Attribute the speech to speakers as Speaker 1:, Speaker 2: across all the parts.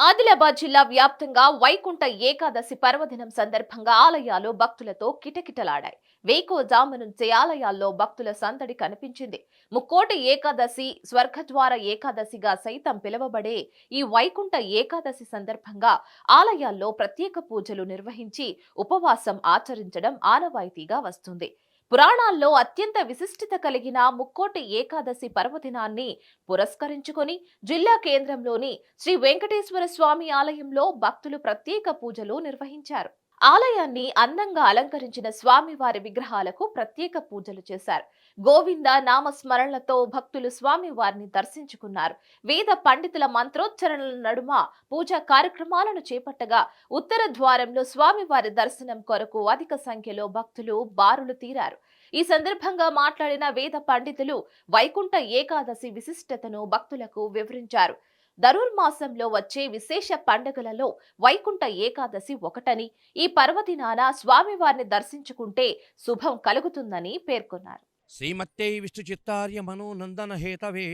Speaker 1: ఆదిలాబాద్ జిల్లా వ్యాప్తంగా వైకుంఠ ఏకాదశి పర్వదినం సందర్భంగా ఆలయాలు భక్తులతో కిటకిటలాడాయి. వేకువజాము నుంచే ఆలయాల్లో భక్తుల సందడి కనిపించింది. ముక్కోటి ఏకాదశి, స్వర్గద్వార ఏకాదశిగా సైతం పిలువబడే ఈ వైకుంఠ ఏకాదశి సందర్భంగా ఆలయాల్లో ప్రత్యేక పూజలు నిర్వహించి ఉపవాసం ఆచరించడం ఆనవాయితీగా వస్తుంది. పురాణాల్లో అత్యంత విశిష్టత కలిగిన ముక్కోటి ఏకాదశి పర్వదినాన్ని పురస్కరించుకొని జిల్లా కేంద్రంలోని శ్రీ వెంకటేశ్వర స్వామి ఆలయంలో భక్తులు ప్రత్యేక పూజలు నిర్వహించారు. ఆలయాన్ని అందంగా అలంకరించిన స్వామివారి విగ్రహాలకు ప్రత్యేక పూజలు చేశారు. గోవింద నామస్మరణలతో భక్తులు స్వామివారిని దర్శించుకున్నారు. వేద పండితుల మంత్రోచ్చరణల నడుమ పూజా కార్యక్రమాలను చేపట్టగా ఉత్తర ద్వారంలో స్వామివారి దర్శనం కొరకు అధిక సంఖ్యలో భక్తులు బారులు తీరారు. ఈ సందర్భంగా మాట్లాడిన వేద పండితులు వైకుంఠ ఏకాదశి విశిష్టతను భక్తులకు వివరించారు. ధనుర్మాసంలో వచ్చే విశేష పండుగలలో వైకుంఠ ఏకాదశి ఒకటని, ఈ పర్వదినాన స్వామివారిని దర్శించుకుంటే శుభం కలుగుతుందని పేర్కొన్నారు.
Speaker 2: శ్రీమత్యై విష్ణు చిత్తార్య మనోనందన హేతవే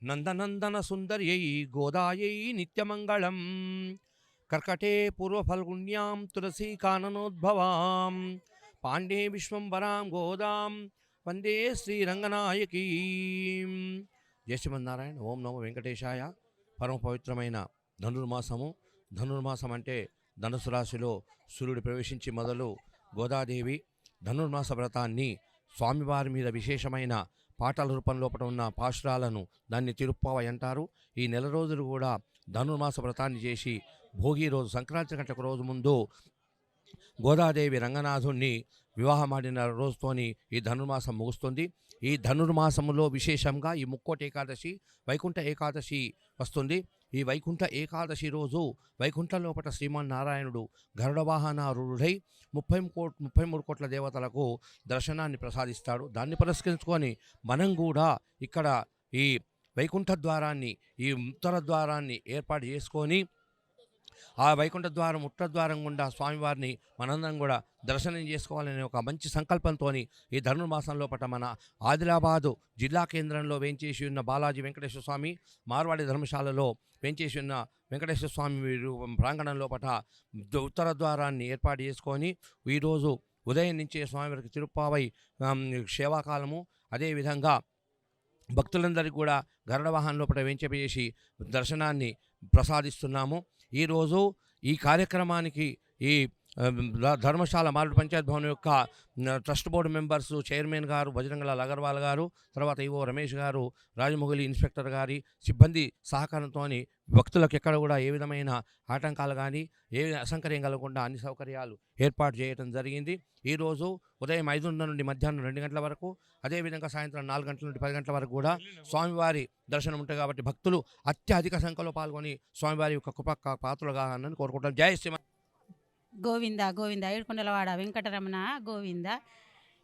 Speaker 2: నందనందన సుందర్యై గోదాయై నిత్యమంగళం కర్కటే పూర్వఫల్గుణ్యాం తులసీ కాననోద్భవాం పాండే విశ్వంబరాం గోదాం వందే శ్రీరంగనాయకీ. జయ శ్రీమన్నారాయణ. ఓం నమో వెంకటేశాయ. పరమ పవిత్రమైన ధనుర్మాసం అంటే ధనుసు రాశిలో సూర్యుడు ప్రవేశించి మొదలు గోదాదేవి ధనుర్మాస వ్రతాన్ని స్వామివారి మీద విశేషమైన పాటల రూపంలో ఉన్న పాశురాలను దాన్ని తిరుప్పావై అంటారు. ఈ నెల రోజులు కూడా ధనుర్మాస వ్రతాన్ని చేసి భోగి రోజు సంక్రాంతి కంటే ఒక రోజు ముందు గోదాదేవి రంగనాథుణ్ణి వివాహమాడిన రోజుతోని ఈ ధనుర్మాసం ముగుస్తుంది. ఈ ధనుర్మాసములో విశేషంగా ఈ ముక్కోటి ఏకాదశి, వైకుంఠ ఏకాదశి వస్తుంది. ఈ వైకుంఠ ఏకాదశి రోజు వైకుంఠ లోపట శ్రీమన్నారాయణుడు గరుడ వాహనారూఢై 33 కోట్ల దేవతలకు దర్శనాన్ని ప్రసాదిస్తాడు. దాన్ని పురస్కరించుకొని మనం కూడా ఇక్కడ ఈ వైకుంఠ ద్వారాన్ని, ఈ ఉత్తర ద్వారాన్ని ఏర్పాటు చేసుకొని ఆ వైకుంఠ ద్వారం ఉత్తర ద్వారం గుండా స్వామివారిని మనందరం కూడా దర్శనం చేసుకోవాలనే ఒక మంచి సంకల్పంతో ఈ ధనుర్మాసం లోపల మన ఆదిలాబాదు జిల్లా కేంద్రంలో వేంచేసి ఉన్న బాలాజీ వెంకటేశ్వర స్వామి మార్వాడి ధర్మశాలలో వేంచేసి ఉన్న వెంకటేశ్వర స్వామి ప్రాంగణం లోపల ఉత్తర ద్వారాన్ని ఏర్పాటు చేసుకొని ఈరోజు ఉదయం నుంచే స్వామివారికి తిరుప్పావై సేవాకాలము, అదేవిధంగా భక్తులందరికీ కూడా గరుడ వాహనం లోపల వేంచేసి దర్శనాన్ని ప్రసాదిస్తున్నాము. ఈరోజు ఈ కార్యక్రమానికి ఈ ధర్మశాల మారుడు పంచాయత్ భవన్ యొక్క ట్రస్ట్ బోర్డు మెంబర్సు, చైర్మన్ గారు బజరంగలాల్ అగర్వాల్ గారు, తర్వాత ఈవో రమేష్ గారు, రాజమౌళి ఇన్స్పెక్టర్ గారి సిబ్బంది సహకారంతో భక్తులకు ఎక్కడ కూడా ఏ విధమైన ఆటంకాలు కానీ ఏ అసౌకర్యం కలగకుండా అన్ని సౌకర్యాలు ఏర్పాటు చేయడం జరిగింది. ఈరోజు ఉదయం 5:30 నుండి మధ్యాహ్నం 2 గంటల వరకు, అదేవిధంగా సాయంత్రం 4 గంటల నుండి 10 గంటల వరకు కూడా స్వామివారి దర్శనం ఉంటుంది. కాబట్టి భక్తులు అత్యధిక సంఖ్యలో పాల్గొని స్వామివారి యొక్క కృప పాత్రలు కావాలని కోరుకుంటాం. జై శ్రీ
Speaker 3: గోవింద గోవింద ఏడుకొండలవాడ వెంకటరమణ గోవింద.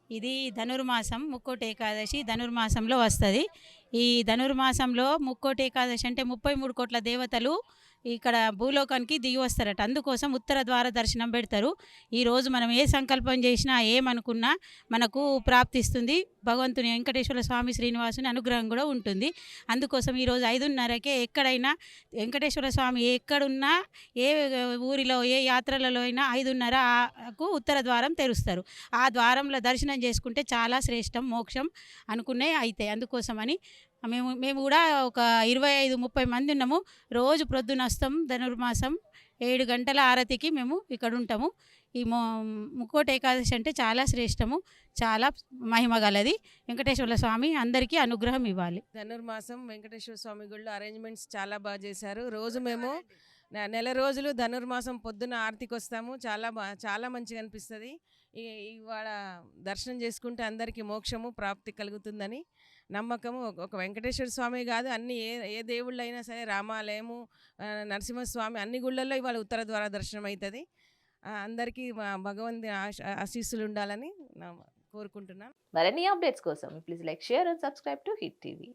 Speaker 3: ఇది ధనుర్మాసం ముక్కోటి ఏకాదశి ధనుర్మాసంలో వస్తుంది. ఈ ధనుర్మాసంలో ముక్కోటి ఏకాదశి అంటే 33 కోట్ల దేవతలు ఇక్కడ భూలోకానికి దిగి వస్తారట. అందుకోసం ఉత్తర ద్వార దర్శనం పెడతారు. ఈరోజు మనం ఏ సంకల్పం చేసినా ఏమనుకున్నా మనకు ప్రాప్తిస్తుంది. భగవంతుని వెంకటేశ్వర స్వామి శ్రీనివాసుని అనుగ్రహం కూడా ఉంటుంది. అందుకోసం ఈరోజు 5:30కే ఎక్కడైనా వెంకటేశ్వర స్వామి ఎక్కడున్నా, ఏ ఊరిలో ఏ యాత్రలలో అయినా 5:30కు ఉత్తర ద్వారం తెరుస్తారు. ఆ ద్వారంలో దర్శనం చేసుకుంటే చాలా శ్రేష్టం, మోక్షం అనుకునే అయితే. అందుకోసమని మేము కూడా ఒక 25-30 మంది ఉన్నాము. రోజు ప్రొద్దున వస్తాం. ధనుర్మాసం 7 గంటల ఆరతికి మేము ఇక్కడ ఉంటాము. ఈ ముక్కోటి ఏకాదశి అంటే చాలా శ్రేష్టము, చాలా మహిమ గలది. వెంకటేశ్వర స్వామి అందరికీ అనుగ్రహం ఇవ్వాలి.
Speaker 4: ధనుర్మాసం వెంకటేశ్వర స్వామి గుళ్ళో అరేంజ్మెంట్స్ చాలా బాగా చేశారు. రోజు మేము నెల రోజులు ధనుర్మాసం పొద్దున ఆరతికి వస్తాము. చాలా మంచిగా అనిపిస్తుంది. ఇవాళ దర్శనం చేసుకుంటే అందరికీ మోక్షము ప్రాప్తి కలుగుతుందని నమ్మకము. ఒక వెంకటేశ్వర స్వామి కాదు, అన్ని ఏ దేవుళ్ళు అయినా సరే, రామాలయము, నరసింహస్వామి అన్ని గుళ్ళల్లో ఇవాళ ఉత్తర ద్వార దర్శనం అవుతుంది. అందరికీ భగవంతుని ఆశీస్సులు ఉండాలని కోరుకుంటున్నాను.
Speaker 1: మరిన్ని అప్డేట్స్ కోసం please like, share and subscribe to hit TV.